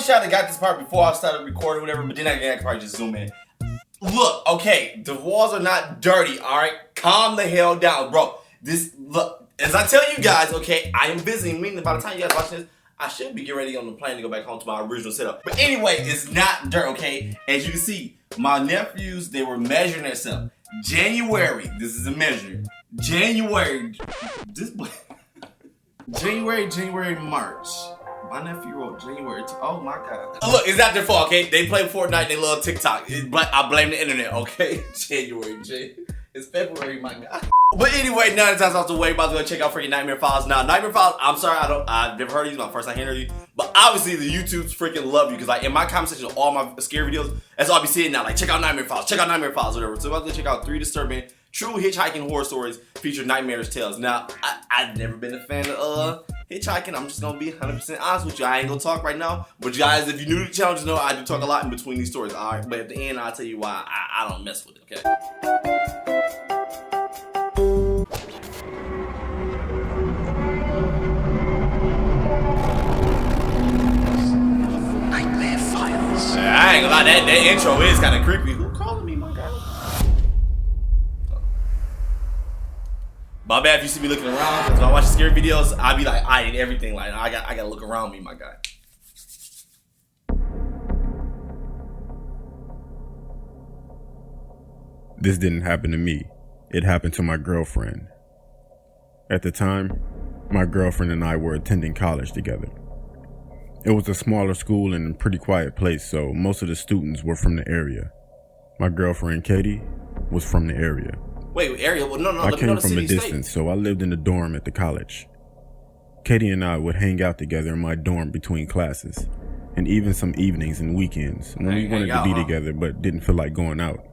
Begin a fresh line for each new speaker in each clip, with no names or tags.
wish I had got this part before I started recording, whatever. But then I could probably just zoom in. Look, okay, the walls are not dirty. All right, calm the hell down, bro. Look, as I tell you guys, okay, I am visiting. Meaning by the time you guys watch this, I should be getting ready on the plane to go back home to my original setup. But anyway, it's not dirt, okay? As you can see, my nephews, they were measuring themselves. January, this is a measure. January, March. My nephew wrote January. Oh my God. Look, it's not their fault, okay? They play Fortnite, they love TikTok. But I blame the internet, okay? January. It's February, my God. But anyway, now it's off the way. About to go check out freaking Nightmare Files. Now, Nightmare Files, I'm sorry, I've never heard of these. My first time hearing of these. But obviously, the YouTubes freaking love you. Because like in my comment section of all my scary videos, that's all I be seeing now. Like, check out Nightmare Files, whatever. So I'm about to check out 3 disturbing, true hitchhiking horror stories featuring nightmarish tales. Now, I've never been a fan of hitchhiking. I'm just gonna be 100% honest with you. I ain't gonna talk right now. But guys, if you're new to the channel, just know I do talk a lot in between these stories. Alright, but at the end, I'll tell you why I don't mess with it, okay? Nightmare Files. I ain't gonna lie, that intro is kind of creepy. Who calling me, my guy? My bad if you see me looking around, because when I watch scary videos, I be like eyeing everything. Like I gotta look around me, my guy.
This didn't happen to me. It happened to my girlfriend. At the time, my girlfriend and I were attending college together. It was a smaller school and a pretty quiet place, so most of the students were from the area. My girlfriend, Katie, was from the area.
Wait, area? Well, no.
I came from a distance, so I lived in the dorm at the college. Katie and I would hang out together in my dorm between classes, and even some evenings and weekends when we wanted to be together but didn't feel like going out.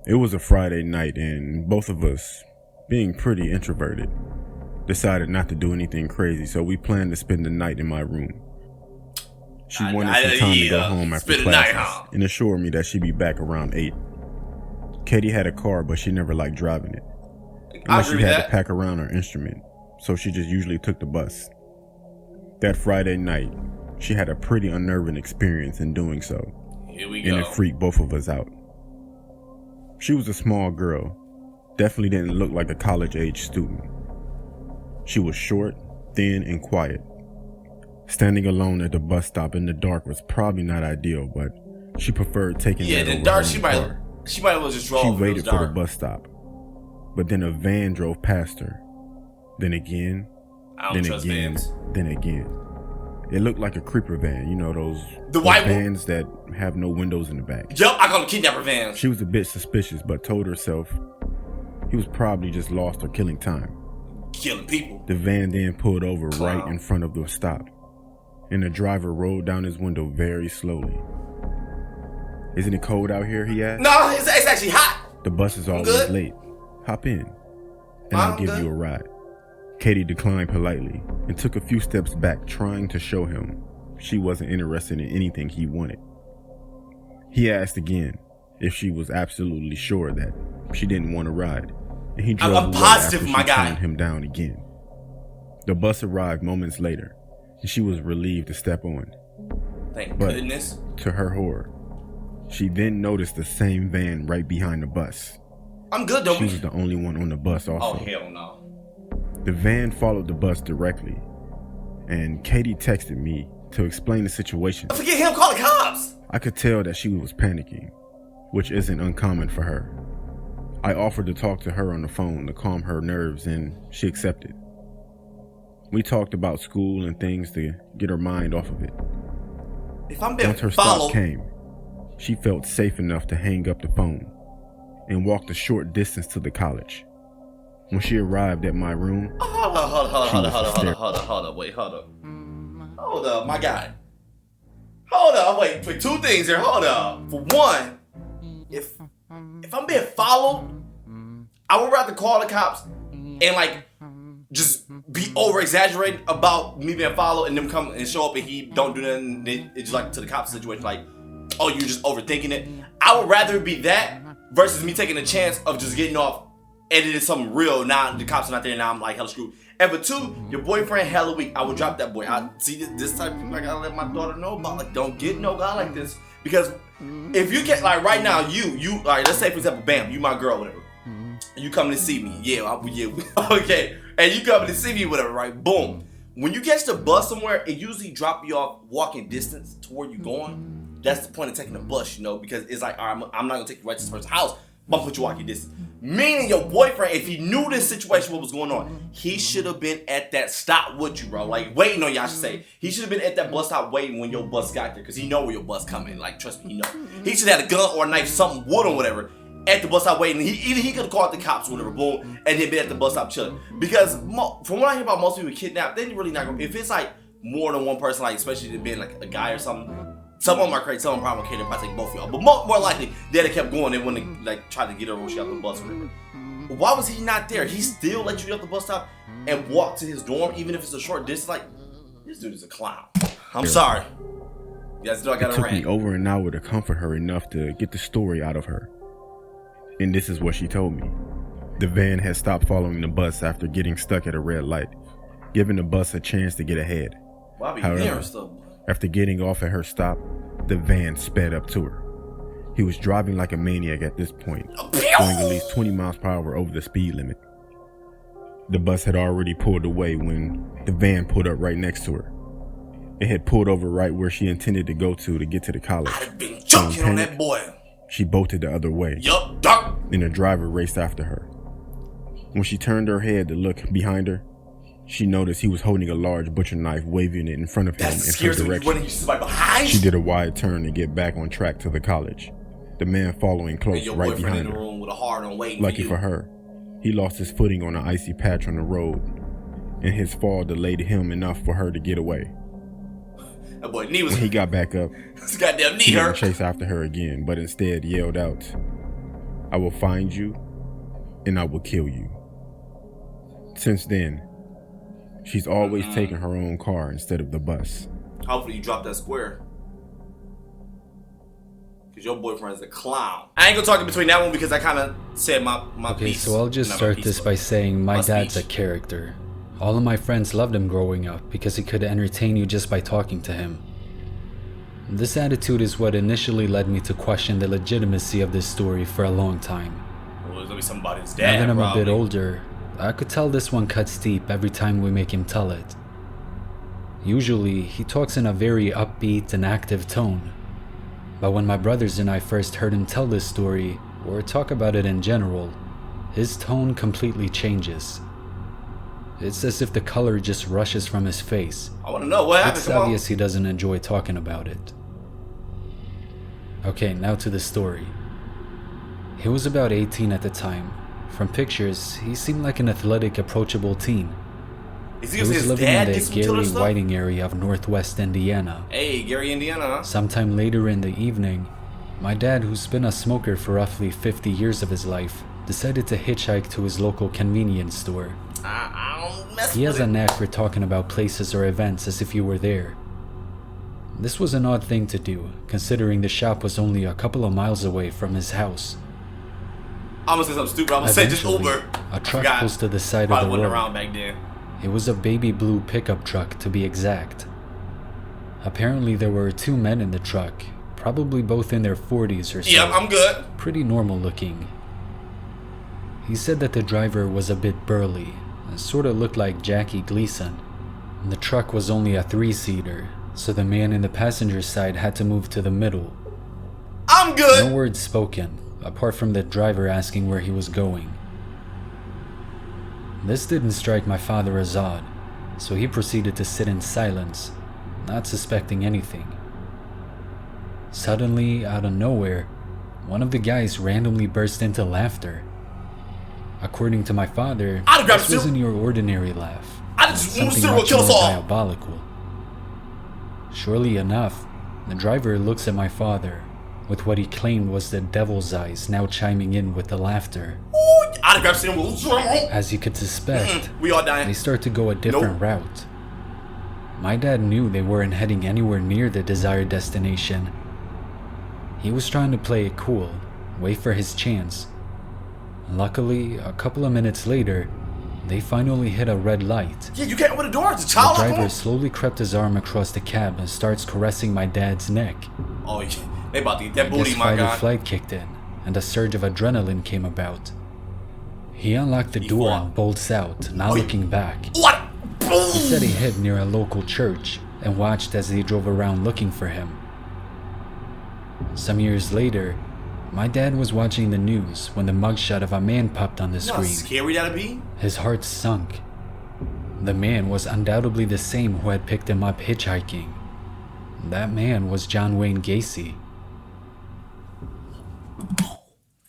It was a Friday night, and both of us, being pretty introverted, decided not to do anything crazy, so we planned to spend the night in my room. She wanted some time to go home after classes and assured me that she'd be back around 8. Katie had a car, but she never liked driving it, unless she had to pack around her instrument, so she just usually took the bus. That Friday night, she had a pretty unnerving experience in doing so, and it freaked both of us out. She was a small girl, definitely didn't look like a college-age student. She was short, thin, and quiet. Standing alone at the bus stop in the dark was probably not ideal, but she preferred taking that over
in the dark.
She
might have just drove.
She waited for the bus stop, but then a van drove past her. Then again, then again. It looked like a creeper van, you know, those white vans that have no windows in the back.
Yup, I call them kidnapper vans.
She was a bit suspicious, but told herself he was probably just lost or killing time.
Killing people.
The van then pulled over right in front of the stop, and the driver rolled down his window very slowly. "Isn't it cold out here?" he asked.
No, it's actually hot.
"The bus is always late. Hop in, and I'll give you a ride." Katie declined politely and took a few steps back, trying to show him she wasn't interested in anything he wanted. He asked again if she was absolutely sure that she didn't want to ride, and he drove away after she turned him down again. The bus arrived moments later, and she was relieved to step on.
Thank goodness.
To her horror, she then noticed the same van right behind the bus.
I'm good, though.
She was the only one on the bus also.
Oh, hell no.
The van followed the bus directly, and Katie texted me to explain the situation.
Forget him, call the cops!
I could tell that she was panicking, which isn't uncommon for her. I offered to talk to her on the phone to calm her nerves, and she accepted. We talked about school and things to get her mind off of it.
If I'm being
Once her stop came, she felt safe enough to hang up the phone and walked a short distance to the college. When she arrived at my room,
hold up, my guy. Hold up, wait, 2 things here, hold up. For one, if I'm being followed, I would rather call the cops and like just be over exaggerating about me being followed and them come and show up and he don't do nothing. It's just like to the cops situation, like, oh, you're just overthinking it. I would rather it be that versus me taking a chance of just getting off and it is something real. Now the cops are not there, now I'm like hella screwed. And for two, your boyfriend hella weak. I would drop that boy. I see this type of people I gotta let my daughter know about. Like, don't get no guy like this. Because if you get, like, right now, you like, let's say, for example, bam, you my girl, whatever. You coming to see me. Yeah, okay. And you coming to see me, whatever, right? Boom. When you catch the bus somewhere, it usually drop you off walking distance to where you're going. That's the point of taking the bus, you know, because it's like, all right, I'm not gonna take you right to this person's house, but I'm gonna put you walking distance. Meaning your boyfriend, if he knew this situation, what was going on, he should have been at that stop with you, bro. Like, waiting on you, I should say. He should have been at that bus stop waiting when your bus got there, because he know where your bus coming. Like, trust me, he know. He should have had a gun or a knife, something, wood or whatever, at the bus stop waiting. Either he could have called the cops or whatever, boom, and he'd been at the bus stop chilling. Because from what I hear about most people kidnapped, they really not gonna, if it's like more than one person, like especially it being like a guy or something, some of them are crazy, some of them probably okay, they'll probably take both of y'all. But more likely, they'd have kept going, they wouldn't have like tried to get her when she got the bus or whatever. Why was he not there? He still let you get off the bus stop and walk to his dorm, even if it's a short distance. Like, this dude is a clown. I'm sorry. You guys know I got
a rant. It took me over an hour to comfort her enough to get the story out of her. And this is what she told me. The van had stopped following the bus after getting stuck at a red light, giving the bus a chance to get ahead. However, after getting off at her stop, the van sped up to her. He was driving like a maniac at this point, going at least 20 miles per hour over the speed limit. The bus had already pulled away when the van pulled up right next to her. It had pulled over right where she intended to go to get to the college.
I've been joking on that boy.
She bolted the other way.
Yup,
and the driver raced after her. When she turned her head to look behind her, she noticed he was holding a large butcher knife, waving it in front of him in her direction. She did a wide turn to get back on track to the college. The man following close right behind her. Lucky for her, he lost his footing on an icy patch on the road, and his fall delayed him enough for her to get away.
That boy knee was.
When he got back up,
his goddamn knee
he
hurt.
Didn't chase after her again, but instead yelled out, "I will find you, and I will kill you." Since then, she's always taken her own car instead of the bus.
Hopefully you drop that square. Because your boyfriend's a clown. I ain't gonna talk in between that one because I kind of said my piece.
Okay, so I'll just start this by saying my dad's a character. All of my friends loved him growing up because he could entertain you just by talking to him. This attitude is what initially led me to question the legitimacy of this story for a long time.
Well, there's gonna be somebody's dad.
Now that I'm a bit older, I could tell this one cuts deep every time we make him tell it. Usually, he talks in a very upbeat and active tone. But when my brothers and I first heard him tell this story, or talk about it in general, his tone completely changes. It's as if the color just rushes from his face.
I want to know what happened.
It's obvious he doesn't enjoy talking about it. Okay, now to the story. He was about 18 at the time. From pictures, he seemed like an athletic, approachable teen. He was living in the Gary Whiting area of northwest Indiana.
Hey, Gary, Indiana, huh?
Sometime later in the evening, my dad, who's been a smoker for roughly 50 years of his life, decided to hitchhike to his local convenience store. He has a knack for talking about places or events as if you were there. This was an odd thing to do, considering the shop was only a couple of miles away from his house.
I'm gonna say something stupid. I'm gonna say just Uber.
A truck pulls to the side of the road.
Around back then.
It was a baby blue pickup truck, to be exact. Apparently there were two men in the truck, probably both in their 40s or so.
Yeah, I'm good.
Pretty normal looking. He said that the driver was a bit burly, and sort of looked like Jackie Gleason. The truck was only a 3-seater, so the man in the passenger side had to move to the middle.
I'm good.
No words spoken, apart from the driver asking where he was going. This didn't strike my father as odd, so he proceeded to sit in silence, not suspecting anything. Suddenly, out of nowhere, one of the guys randomly burst into laughter. According to my father, this wasn't your ordinary laugh. Something much more diabolical. Surely enough, the driver looks at my father, with what he claimed was the devil's eyes now chiming in with the laughter. As you could suspect, they start to go a different route. My dad knew they weren't heading anywhere near the desired destination. He was trying to play it cool, wait for his chance. Luckily, a couple of minutes later, They finally hit a red light.
Yeah, you can't open the door. It's a child.
The driver slowly crept his arm across the cab and starts caressing my dad's neck.
Oh, yeah. They about to get that booty, my
guy.
God.
Flight kicked in, and a surge of adrenaline came about. He unlocked the door and bolts out, not looking back.
What?
He said he hid near a local church and watched as they drove around looking for him. Some years later, my dad was watching the news when the mugshot of a man popped on the screen.
How scary that'd be?
His heart sunk. The man was undoubtedly the same who had picked him up hitchhiking. That man was John Wayne Gacy.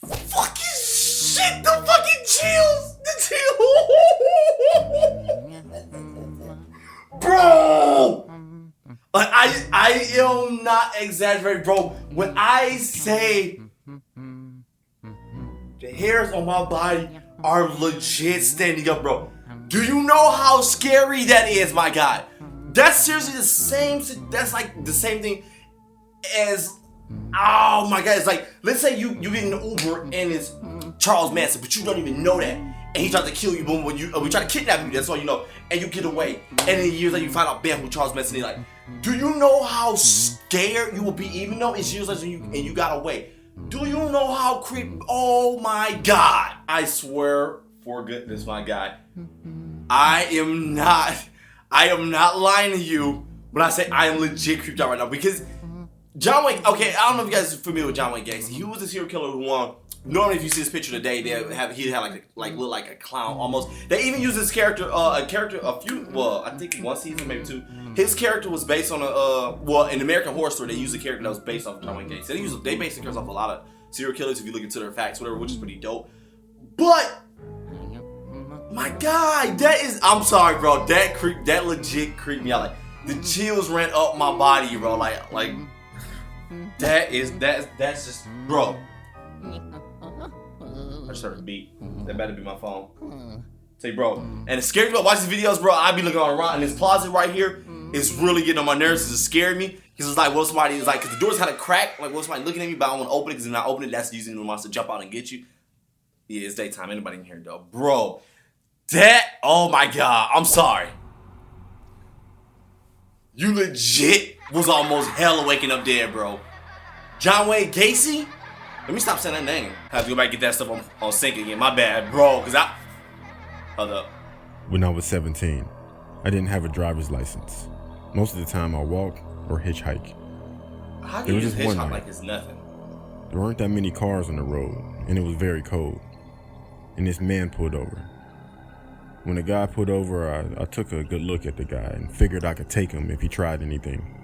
Fucking shit! The fucking chills! The chills! Bro! I am not exaggerating, bro. When I say the hairs on my body are legit standing up, bro. Do you know how scary that is, my guy? That's seriously the same. That's like the same thing as. Oh my God! It's like, let's say you get in an Uber and it's Charles Manson, but you don't even know that, and he tried to kill you. Boom! When we try to kidnap you, that's all you know, and you get away, and then years later you find out, bam, who Charles Manson is. Like, do you know how scared you will be, even though it's years later and you got away? Do you know how creepy? Oh my God! I swear for goodness, my guy, I am not lying to you when I say I am legit creeped out right now, because John Wayne, okay, I don't know if you guys are familiar with John Wayne Gacy. He was a serial killer who normally if you see this picture today, he'd have look like a clown almost. They even used his character, I think one season, maybe two. His character was based on in American Horror Story, they used a character that was based off of John Wayne Gacy. They based the characters off a lot of serial killers if you look into their facts, whatever, which is pretty dope. But my guy, I'm sorry, bro, that legit creeped me out. Like, the chills ran up my body, bro. Like that's just, bro. I just heard a beat. That better be my phone. Say, bro. And it's scary about watching these videos, bro. I be looking around in this closet right here. It's really getting on my nerves. It scared me. Because it's like, what somebody is like, because the door's kind of cracked. Like, what somebody looking at me, but I don't want to open it, because if I open it, that's usually when wants to jump out and get you. Yeah, it's daytime. Anybody in here, though. Bro. Oh my God. I'm sorry. You legit was almost hella waking up dead, bro. John Wayne Gacy? Let me stop saying that name. I have to go back and get that stuff on sync again. My bad, bro. Hold up.
When I was 17, I didn't have a driver's license. Most of the time I walked or hitchhike.
How can you just hitchhike like it's nothing?
There weren't that many cars on the road, and it was very cold. And this man pulled over. When the guy pulled over, I took a good look at the guy and figured I could take him if he tried anything.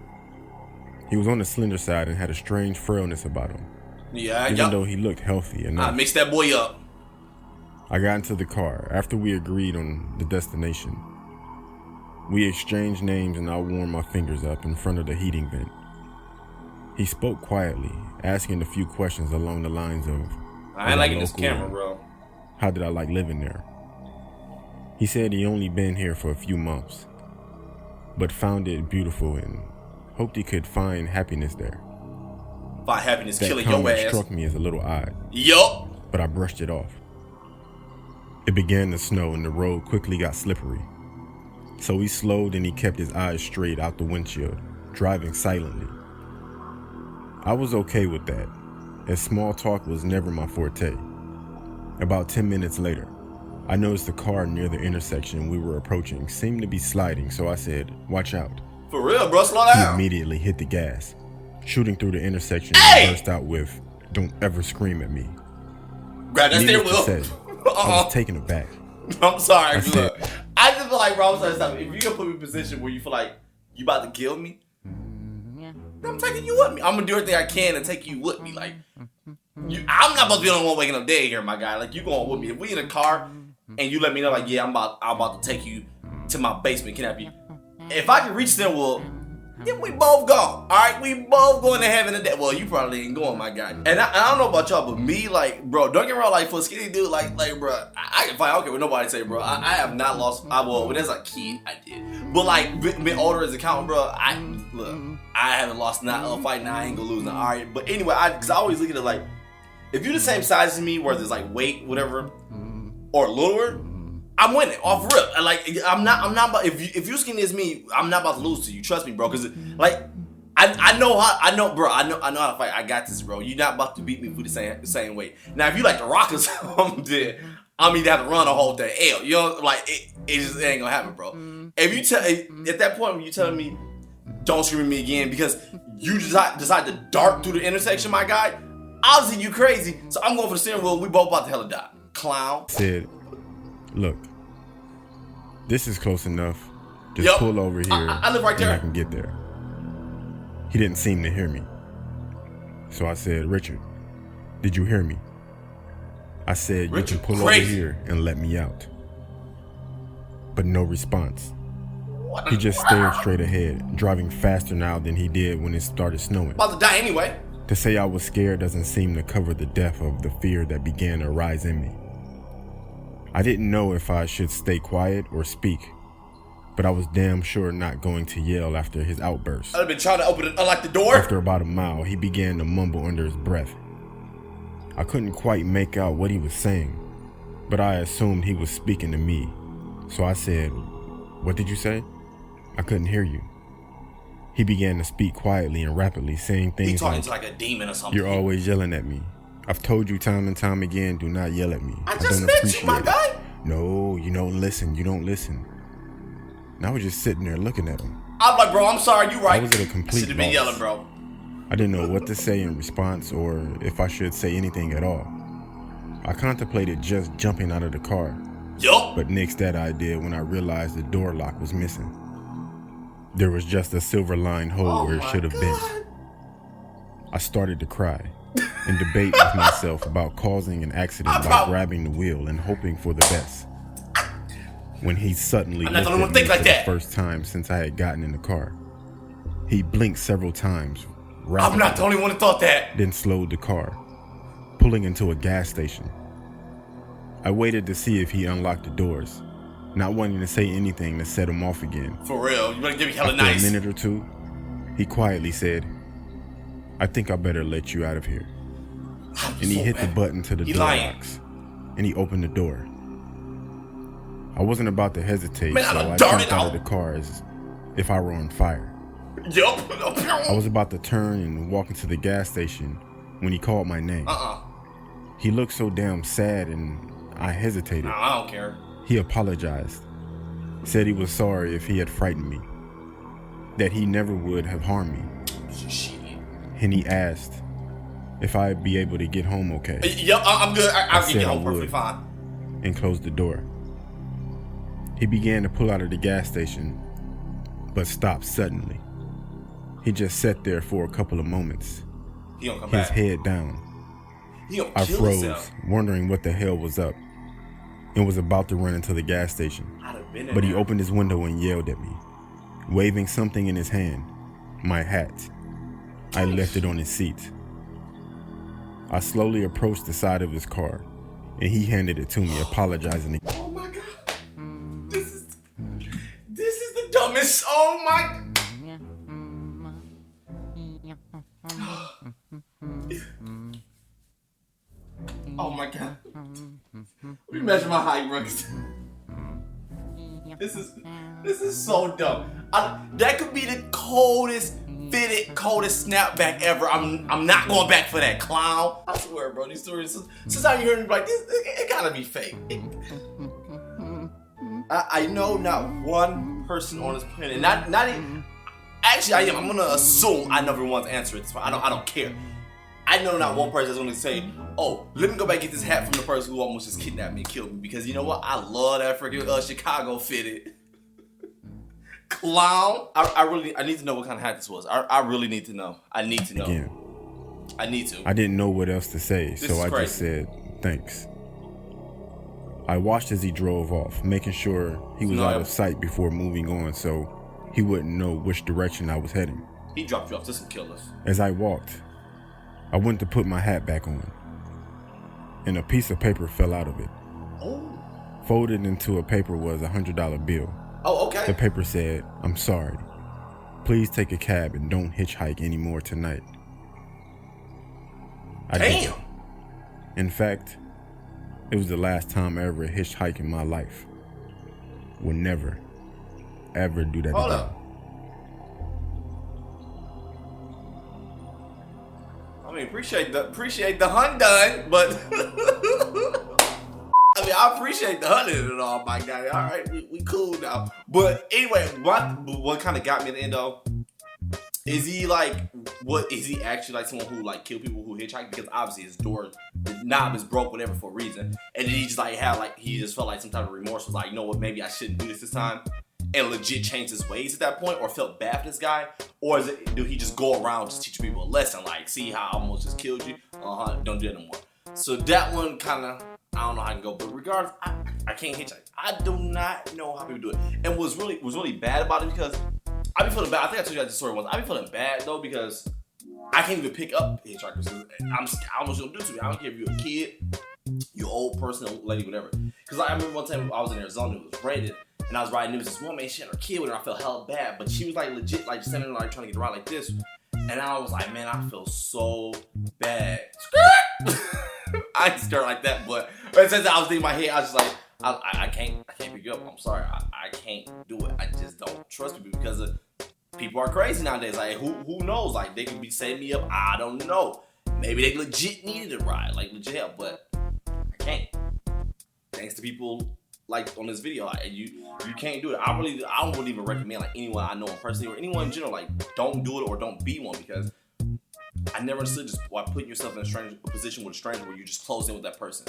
He was on the slender side and had a strange frailness about him.
Yeah,
even though he looked healthy enough.
I mixed that boy up.
I got into the car after we agreed on the destination. We exchanged names and I warmed my fingers up in front of the heating vent. He spoke quietly, asking a few questions along the lines of,
I ain't liking this camera, bro.
How did I like living there? He said he only been here for a few months, but found it beautiful and hoped he could find happiness there.
Find happiness
that
killing your ass.
Struck me as a little odd.
Yup.
But I brushed it off. It began to snow and the road quickly got slippery. So he slowed and he kept his eyes straight out the windshield, driving silently. I was okay with that, as small talk was never my forte. About 10 minutes later, I noticed the car near the intersection we were approaching seemed to be sliding, so I said, watch out.
For real, bro, slow down.
He immediately hit the gas, shooting through the intersection and burst out with, don't ever scream at me.
Grab that steering wheel.
I was taken aback.
I'm sorry, look. I just feel like, bro, I'm sorry, stop. If you're gonna put me in a position where you feel like you about to kill me, I'm taking you with me. I'm gonna do everything I can to take you with me. Like, I'm not supposed to be the only one waking up dead here, my guy. Like, you going with me. If we in a car and you let me know, like, yeah, I'm about to take you to my basement, kidnap you. If I can reach them, well, then we both go. All right, we both going to heaven today. Well, you probably ain't going, my guy. And I don't know about y'all, but me, like, bro, don't get me wrong, like, for a skinny dude, like, bro, I can fight. I don't care what nobody say, bro. I have not lost. When as a kid, I did. But like, being older as a accountant, bro, I haven't lost not a fight. Now I ain't gonna lose now. All right, but anyway, because I always look at it like, if you're the same size as me, whether it's like weight, whatever, or lower, I'm winning off rip. Like I'm not about if you skinny as me, I'm not about to lose to you. Trust me, bro. Because like I know how to fight. I got this, bro. You're not about to beat me for the same way. Now if you like to rock or something, then I'm either have to run or hold the L. You know, like it just ain't gonna happen, bro. If you tell at that point when you telling me don't scream at me again because you decide to dart through the intersection, my guy, obviously you crazy. So I'm going for the steering wheel. We both about to hella die, clown.
Said, look, this is close enough. Just pull over here.
I live right there.
And I can get there. He didn't seem to hear me. So I said, Richard, did you hear me? I said, Richard, you can pull over here and let me out. But no response. He just stared straight ahead, driving faster now than he did when it started snowing.
About to die anyway.
To say I was scared doesn't seem to cover the depth of the fear that began to rise in me. I didn't know if I should stay quiet or speak, but I was damn sure not going to yell after his outburst.
I'd have been trying to unlock the door.
After about a mile, he began to mumble under his breath. I couldn't quite make out what he was saying, but I assumed he was speaking to me. So I said, "What did you say? I couldn't hear you." He began to speak quietly and rapidly, saying things
talking to like a demon or something.
"You're always yelling at me. I've told you time and time again, do not yell at me.
I just met you, my guy.
No, you don't listen. You don't listen." And I was just sitting there looking at him.
I'm like, bro, I'm sorry, you right.
I was at a complete
should have been
loss.
yelling, bro.
I didn't know what to say in response or if I should say anything at all. I contemplated just jumping out of the car, but nixed that idea when I realized the door lock was missing. There was just a silver-lined hole where it should have been. I started to cry and debate with myself about causing an accident by grabbing the wheel and hoping for the best. When he suddenly looked at me for the first time since I had gotten in the car. He blinked several times, rapidly,
I'm not the only one who thought that.
Then slowed the car, pulling into a gas station. I waited to see if he unlocked the doors, not wanting to say anything to set him off again.
For real, you better give me hella
After
nice.
a minute or two, he quietly said, "I think I better let you out of here." And he hit the button to the door locks, and he opened the door. I wasn't about to hesitate, so I jumped out of the car as if I were on fire. I was about to turn and walk into the gas station when he called my name. He looked so damn sad and I hesitated.
I don't care.
He apologized, said he was sorry if he had frightened me, that he never would have harmed me. And he asked if I'd be able to get home okay.
Yep, I'm good. I can get home perfectly fine.
And closed the door. He began to pull out of the gas station, but stopped suddenly. He just sat there for a couple of moments, his head down. I froze, wondering what the hell was up, and was about to run into the gas station. But he opened his window and yelled at me, waving something in his hand, my hat. I left it on his seat. I slowly approached the side of his car, and he handed it to me, apologizing.
Oh my God. This is the dumbest. Oh my. Oh my God. Let me measure my height, Rooks. This is so dumb. That could be the coldest snapback ever. I'm not going back for that, clown. I swear, bro. These stories, since I'm hearing like this, it gotta be fake. I know not one person on this planet, not even. Actually, I'm gonna assume I know everyone's answer. It's fine. I don't care. I know not one person that's gonna say, "Oh, let me go back and get this hat from the person who almost just kidnapped me and killed me." Because you know what? I love that freaking Chicago fitted clown. I need to know what kind of hat this was. I really need to know. I need to know.
Again,
I need to.
I didn't know what else to say, so I just said thanks. I watched as he drove off, making sure he was out of sight before moving on, so he wouldn't know which direction I was heading.
He dropped you off to some killers.
As I walked, I went to put my hat back on, and a piece of paper fell out of it.
Oh.
Folded into a paper was a $100 bill.
Oh, okay.
The paper said, "I'm sorry. Please take a cab and don't hitchhike anymore tonight." I did. In fact, it was the last time I ever hitchhiked in my life. would never, ever do that
Hold
again.
up. I mean, appreciate the hunt done, but I mean, I appreciate the hunting and all, my guy. All right, we cool now. But anyway, what kind of got me at the end though? Is he actually like someone who like kill people who hitchhike? Because obviously his knob is broke, whatever, for a reason. And then he just like he just felt like some type of remorse, was like, you know what, maybe I shouldn't do this time. And legit changed his ways at that point, or felt bad for this guy? Or do he just go around just teaching people a lesson, like, see how I almost just killed you? Don't do it no more. So that one kind of, I don't know how I can go, but regardless, I can't hitchhike. I do not know how people do it. And was really bad about it because I be feeling bad. I think I told you that story once. I be feeling bad though because I can't even pick up hitchhikers. I don't know what you're gonna do to me. I don't care if you're a kid, you're an old person, old lady, whatever. Because I remember one time I was in Arizona, it was rated, and I was riding. There was this woman, she had her kid with her. I felt hella bad, but she was like legit, like standing there, like trying to get around like this, and I was like, man, I feel so bad. I ain't scared like that, but since I was thinking in my head, I was just like, I can't pick you up. I'm sorry, I can't do it. I just don't trust people because people are crazy nowadays. Like who knows? Like they could be setting me up. I don't know. Maybe they legit needed a ride, like legit help, but I can't. Thanks to people like on this video, like, you can't do it. I wouldn't even recommend like anyone I know personally or anyone in general, like don't do it or don't be one, because I never understood just why putting yourself in a position with a stranger where you just close in with that person.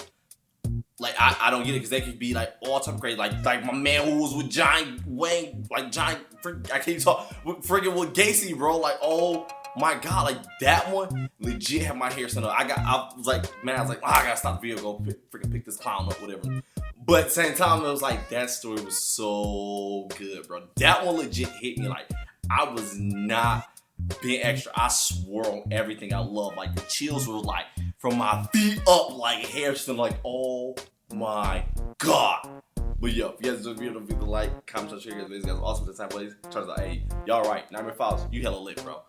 Like I don't get it, because they could be like all type of crazy, like my man who was with Giant Wayne, like Giant, I can't talk, friggin' with Gacy, bro. Like, oh my god, like that one legit had my hair standing up. I was like, oh, I gotta stop the video, go freaking pick this clown up, whatever. But at the same time, it was like, that story was so good, bro. That one legit hit me. Like, I was not being extra. I swore on everything I love. Like, the chills were like from my feet up, like hair standing, like, oh my god. But yo, if you guys enjoyed the video, don't forget to like, comment, share, guys. Awesome this time, ladies. Turns out, hey, y'all right. 9 minute files. You hella lit, bro.